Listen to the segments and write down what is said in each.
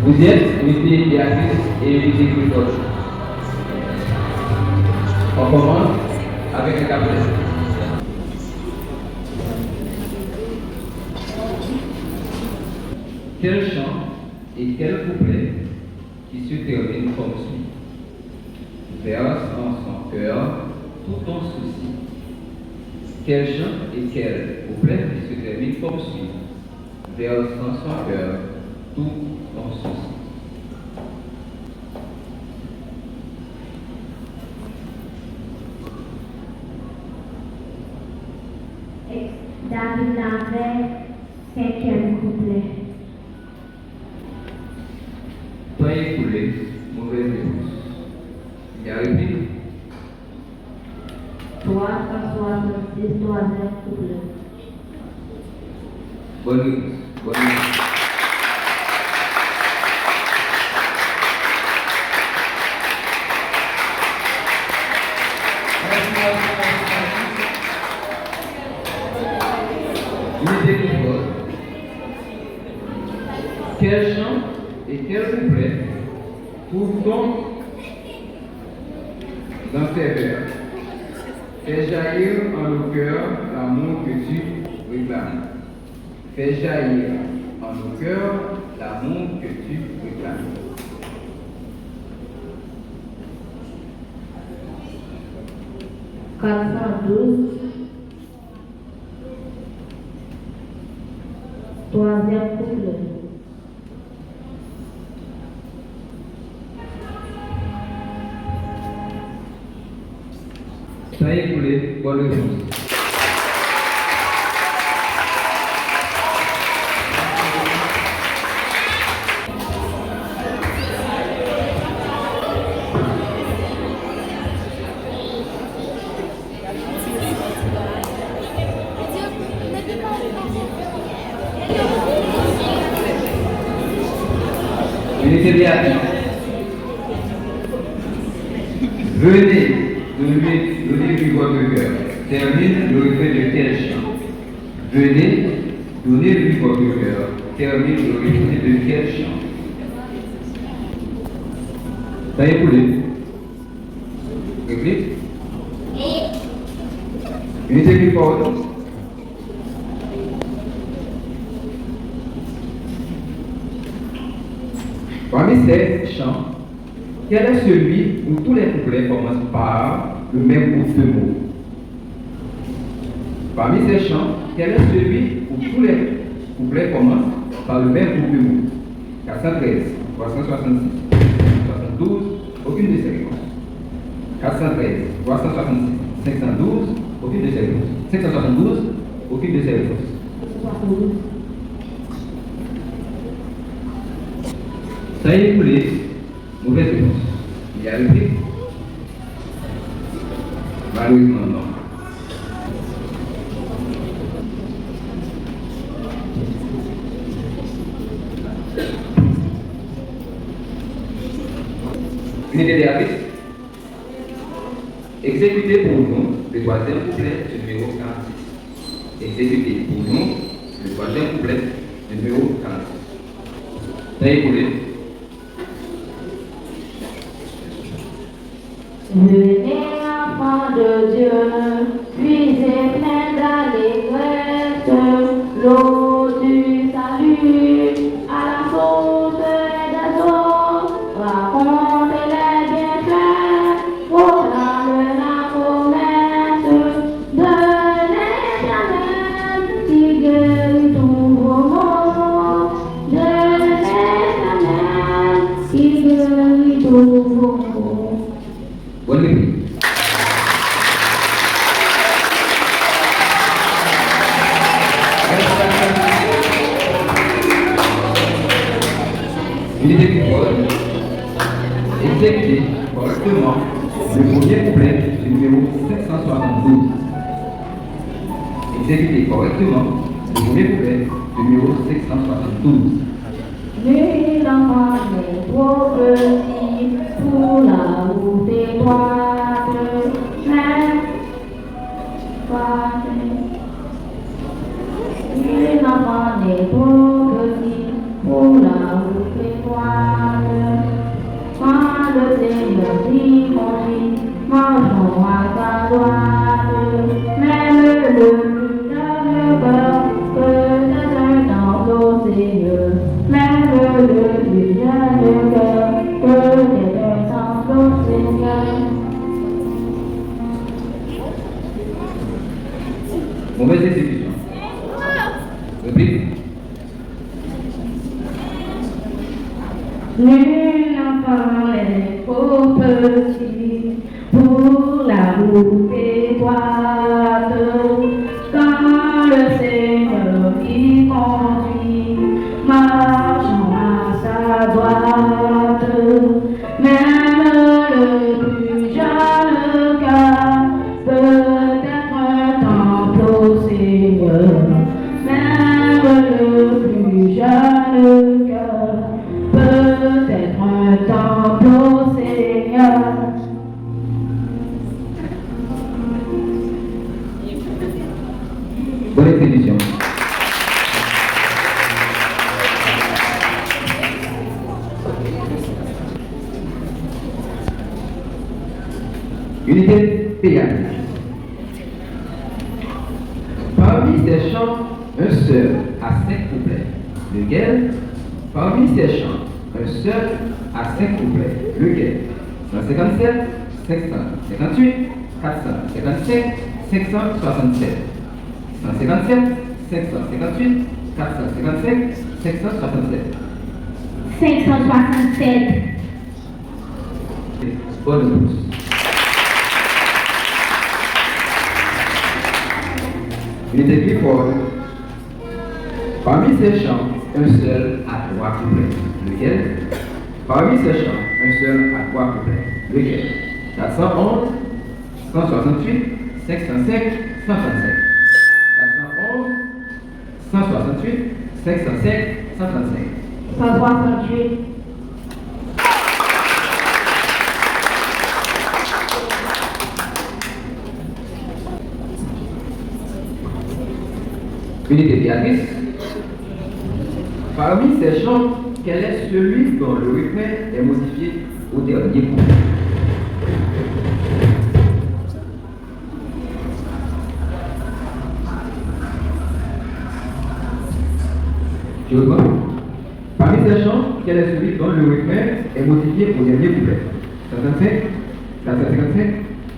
Vous êtes unité Béatrice et unité Christophe. On commence avec un cabinet. Quel chant et quel couplet qui se termine comme suit. Verse en son cœur tout ton souci. Quel chant et quel couplet qui se termine comme suit. Verse en son cœur tout ton souci. David avait cinquième couplet. Temps écoulé, mauvaise réponse. Il y a répondu. 366, troisième couplet. Bonne réponse. Bonne réponse. Unité Christophe. Quel chant et quel couplet trouve-t-on dans tes vers? Fais jaillir en nos cœurs l'amour que tu réclames. Fais jaillir en nos cœurs l'amour que tu réclames. Troisième couplet. Temps écoulé, bonne réponse. Unité Béatrice. Venez donner votre cœur. Termine le refrain de quel chant? Venez donner votre cœur. Termine le refrain de quel chant? Temps écoulé. Réplique. Unité plus forte. Parmi ces chants, quel est celui où tous les couplets commencent par le même groupe de mots? Parmi ces chants, quel est celui où tous les couplets commencent par le même groupe de mots? 413, 366, 72, aucune de ces réponses. 413, 366, 512, aucune de ces réponses. 572, aucune de ces réponses. Temps écoulé, mauvaise réponse. Il y a réplique? Malheureusement non. Unité Béatrice. Exécutez pour nous le troisième couplet du numéro 46. Exécutez pour nous le troisième couplet du numéro 46. Temps écoulé. Venez, enfants de Dieu, puisez plein d'allégresse l'eau du salut à la source des eaux. Racontez les bienfaits, proclamez la promesse de l'Éternel qui guérit tous vos maux. De l'Éternel qui guérit tous vos maux. Bonne réplique. Unité qui pose. Exécutez correctement le premier couplet du numéro 572. Exécutez correctement le premier couplet du numéro 572. Nul enfant n'est trop petit pour la route étroite, mais pas nul enfant n'est trop petit pour la route étroite. qui conduit, marchons à ta droite, même le plus jeune cœur peut-être un tableau Seigneur, même le plus jeune cœur peut-être un tableau Seigneur. Mauvaise exécution. Répète. Nul enfant est trop petit pour la route étroite, quand le Seigneur qui conduit, marchons à sa droite, même le plus jeune cœur peut être un temple au Seigneur, même le plus jeune cœur peut-être un temple au Seigneur. Bonne exécution. Unité piano. Parmi ces chants, un seul à 5 couplets. Lequel? Parmi ces chants, un seul à 5 couplets. Lequel? 157, 558, 455, 567. 157, 558, 455, 567. 567. Bonne réponse. Unité plus fort. Parmi ces chants, un seul à 3 couplets. Lequel? Parmi ces chants, un seul à 3 couplets. Lequel? 411, 168, 505, 135. 411, 168, 505, 135. 168. Unité Béatrice. Parmi ces chants, quel est celui dont le refrain est modifié au dernier couplet? Je reprends. Parmi ces chants, quel est celui dont le refrain est modifié au dernier couplet? 155, 455,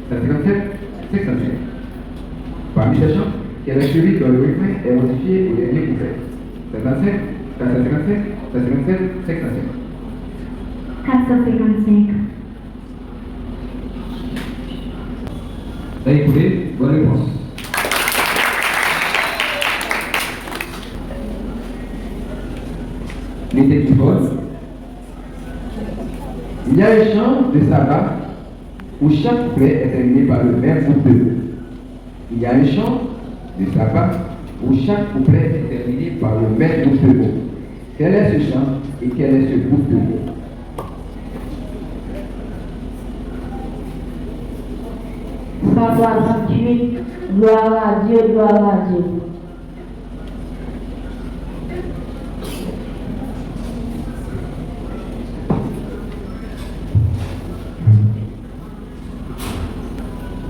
157, 505. Parmi ces chants, quel est celui dont le refrain est modifié au dernier couplet? 55, 455, 457, 505. 455. Ça écoutez, bonne réponse. L'idée du vote. Il y a un chant de sabbat où chaque couplet est terminé par le même groupe de mots. Il y a un chant de sabbat où chaque couplet est terminé par le même groupe de mots. Quel est ce chant et quel est ce groupe de mots? Gloire à Dieu, gloire à Dieu.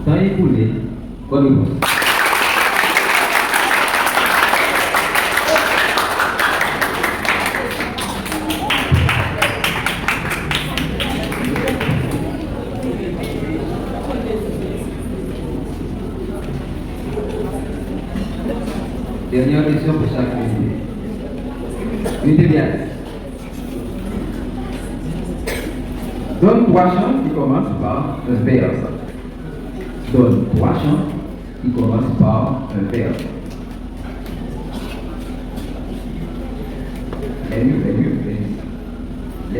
Temps écoulé, bonne réponse. Dernière question pour chaque unité. Unité bien. Donne 3 chants qui commencent par un verbe. Donne 3 chants qui commencent par un verbe. Les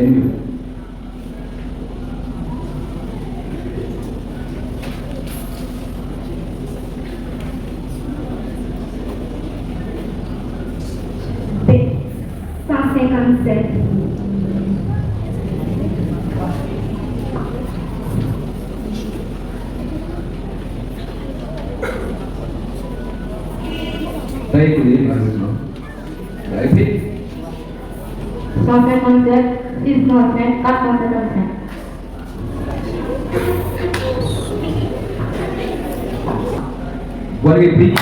mieux. B. 157. Ça écoulé, malheureusement. La répète. 157, 605, 455. Bonne réplique.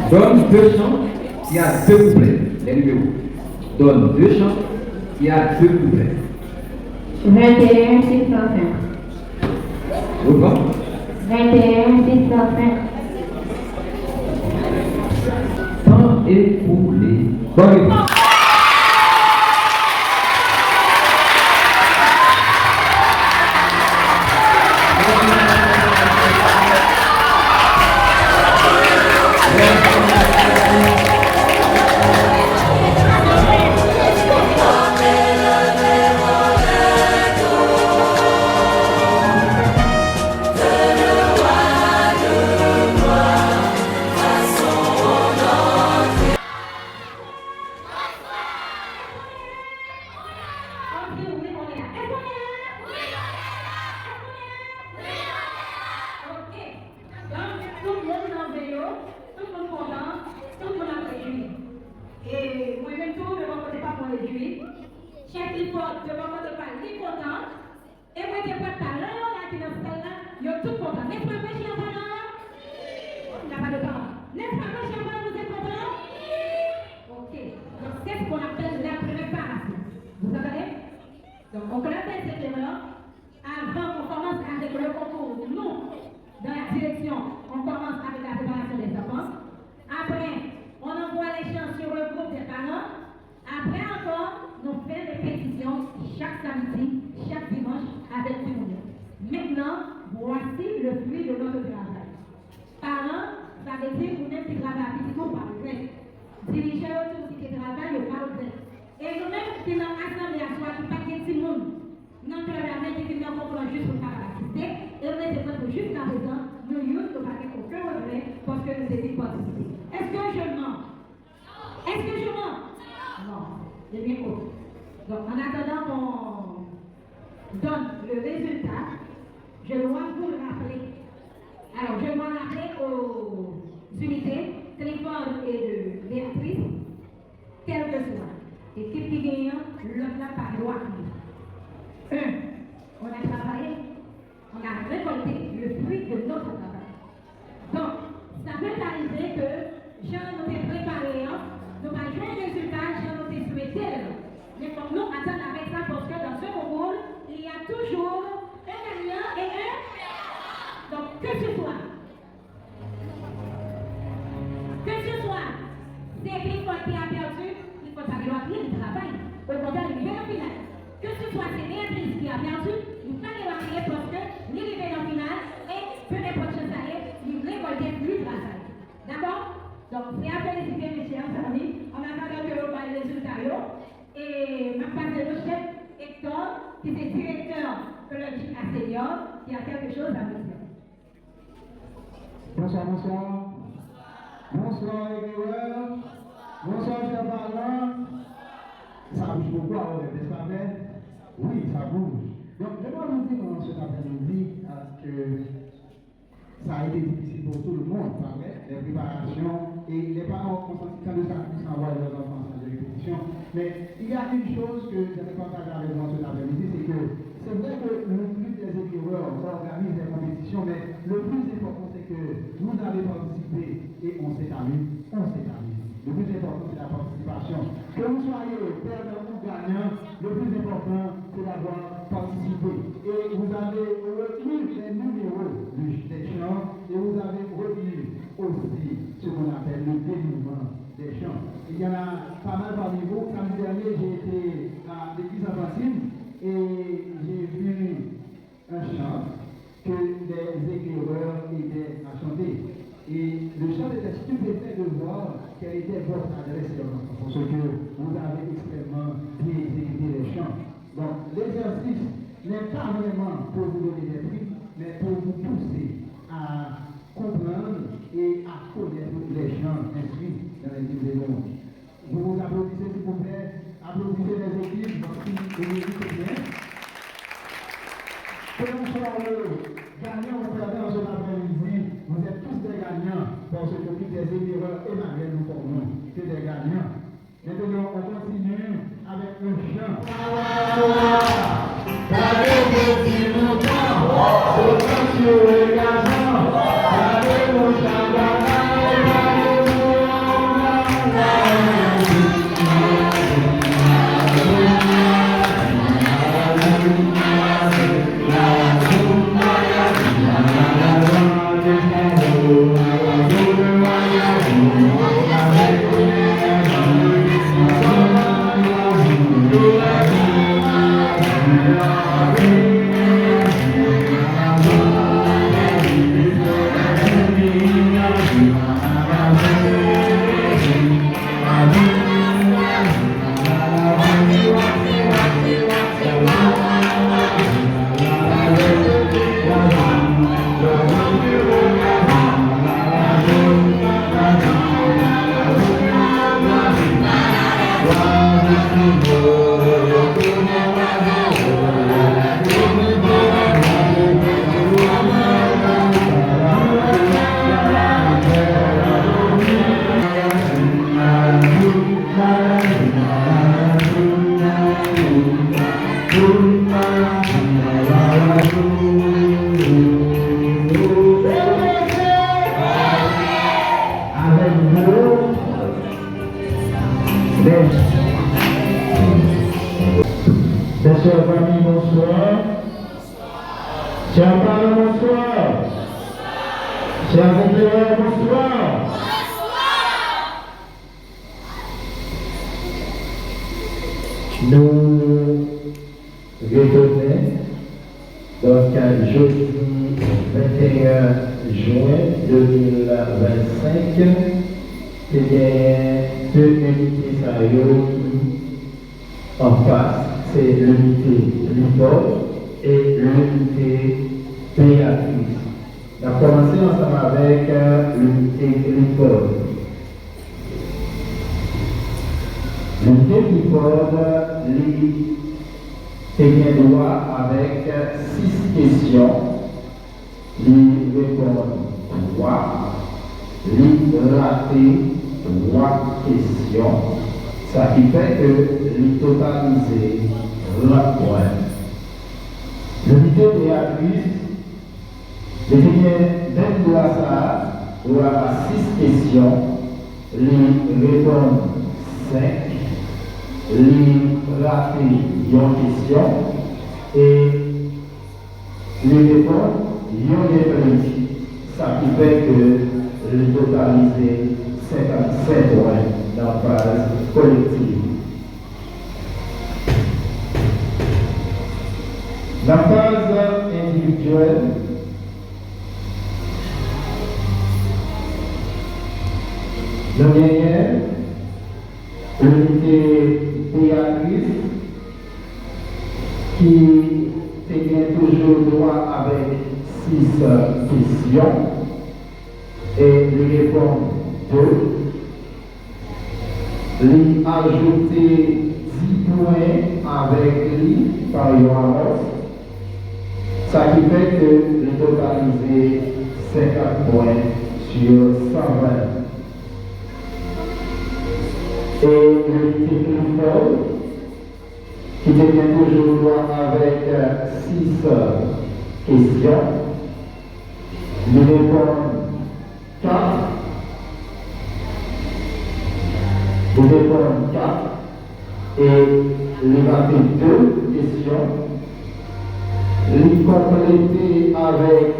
Donne deux chants, il y a deux couplets, les numéros. Donne deux chants, il y a deux couplets. 21 605. Reprends. 21 605. Temps écoulé. Bonne réponse. Bonsoir, bonsoir. Bonsoir, Éguerre. Bonsoir, chers parents. Ça bouge beaucoup à l'heure, n'est-ce pas vrai? Oui, ça bouge. Donc, je dois vous dire dans cet après-midi que ça a été difficile pour tout le monde, pas vrai? Les préparations et les parents ont senti quand ça puisse envoyer leurs enfants en salle de répétition. Mais il y a une chose que j'avais partagé avec vous cet après-midi, c'est que c'est vrai que le plus des écrivains organisent des compétitions, mais le plus important, c'est que vous avez participé et on s'est amusé. Le plus important, c'est la participation. Que vous soyez perdant ou gagnant, le plus important, c'est d'avoir participé. Et vous avez retenu les numéros des chants et vous avez retenu aussi ce qu'on appelle le dénouement des chants. Il y en a pas mal parmi vous. Samedi dernier, j'ai été à l'église enfantine et j'ai vu un chant que des écrivains aidaient à chanter. Et le chant était stupéfait de voir quelle était votre adresse parce que vous avez extrêmement bien exécuté les chants. Donc l'exercice n'est pas vraiment pour vous donner des prix, mais pour vous pousser à comprendre et à connaître les chants inscrits dans les livres des mondes. Vous vous applaudissez s'il vous plaît, applaudissez les équipes, donc si vous écoutez bien. gagnant. Maintenant, on continue avec le chant. Chers amis, bonsoir. Chers parents, bonsoir. Chers éclaireurs, bonsoir. Nous revenons donc jeudi 21 juin 2025. C'est deux unités en face. C'est l'unité Lipol et l'unité Béatrice. On a commencé ensemble avec l'unité Lipol. L'unité Lipol est bien droit avec 6 questions. Il répond 3. Il raté 3 questions. Ça qui fait que il totalisé le point. L'unité Béatrice, il même de ça, il y a 6 questions, il répond 5, il rate une question et il répond une réponse. Ça qui fait que il totalisé 57 points dans la phase collective. La phase individuelle, nous gagnons l'unité Béatrice qui tient toujours droit avec 6 questions et les répond 2. Lui ajouter 10 points avec lui par Yoannos, ça qui fait que lui totaliser 50 points sur 120. Et l'unité Clifford, qui devient toujours droit avec 6 questions, lui répond 4. Vous répondez 4 et il va faire 2 questions. Il compléter avec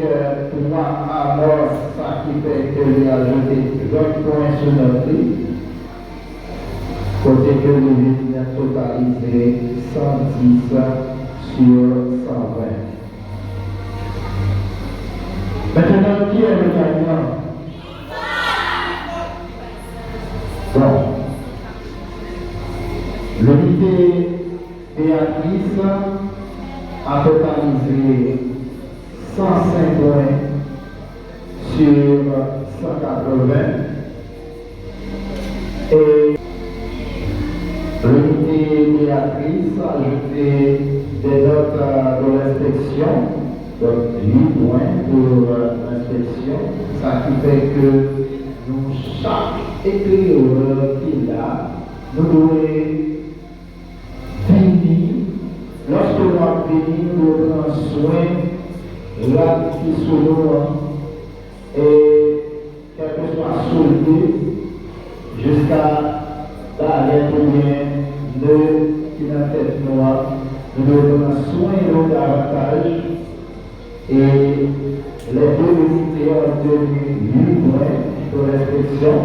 3 amorces, ça qui fait que lui ajouter 20 points sur notre prix. Côté que lui a totalisé 110 sur 120. Maintenant, qui est le gagnant? Bon. L'unité Béatrice a totalisé 105 points sur 180 et l'unité Béatrice a ajouté des notes de l'inspection Donc, 8 points pour l'inspection. Ça qui fait que nous, chaque éclaireur qui est là, nous devons finir. Lorsque nous avons fini, nous devons prendre soin de la qui sont nous et quel que soit soldé jusqu'à l'arrière ou bien qui est dans la tête noire. Nous devons prendre soin de nous davantage. Et les deux unités ont obtenu 8 points pour l'inspection.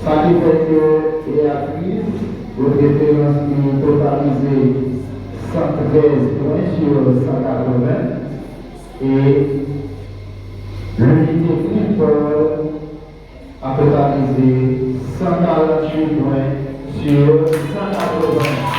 Ça qui fait que les actrices, vos références qui totalisent 113 points sur 180 et l'unité Clifford a totalisé 148 points sur 180.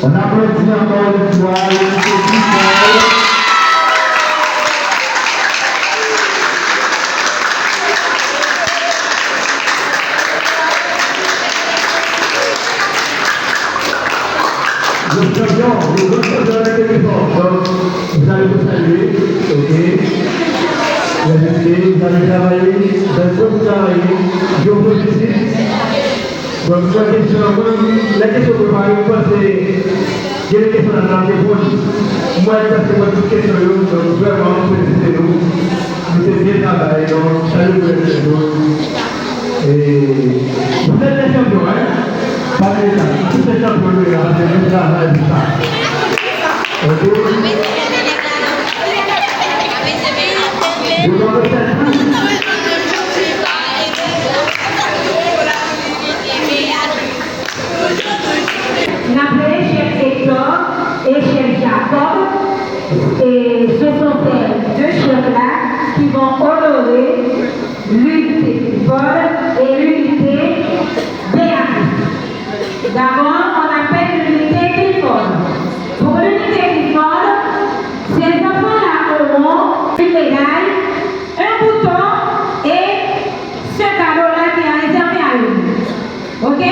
On applaudit encore une fois vous allez vous saluer, ok? Vous allez travailler, vous travailler, je vous félicite. Donc, la question que vous m'avez posée, il y a des questions dans la réponse. Moi, c'est votre question, donc vraiment, félicitez-nous. Nous sommes bien travaillés, donc salut pour nous. Et vous êtes des champions, hein? Pas de ça, vous êtes champions, vous travaillez du ça. Ok? Vous avez N'appelez chef Hector et chef Jacob, et ce sont ces deux chefs-là qui vont honorer l'unité Paul et l'unité Béatrice. D'abord, on appelle l'unité Clifford. Pour l'unité Clifford, ces enfants-là auront une médaille, un bouton et ce cadeau-là qui est réservé à eux. Ok?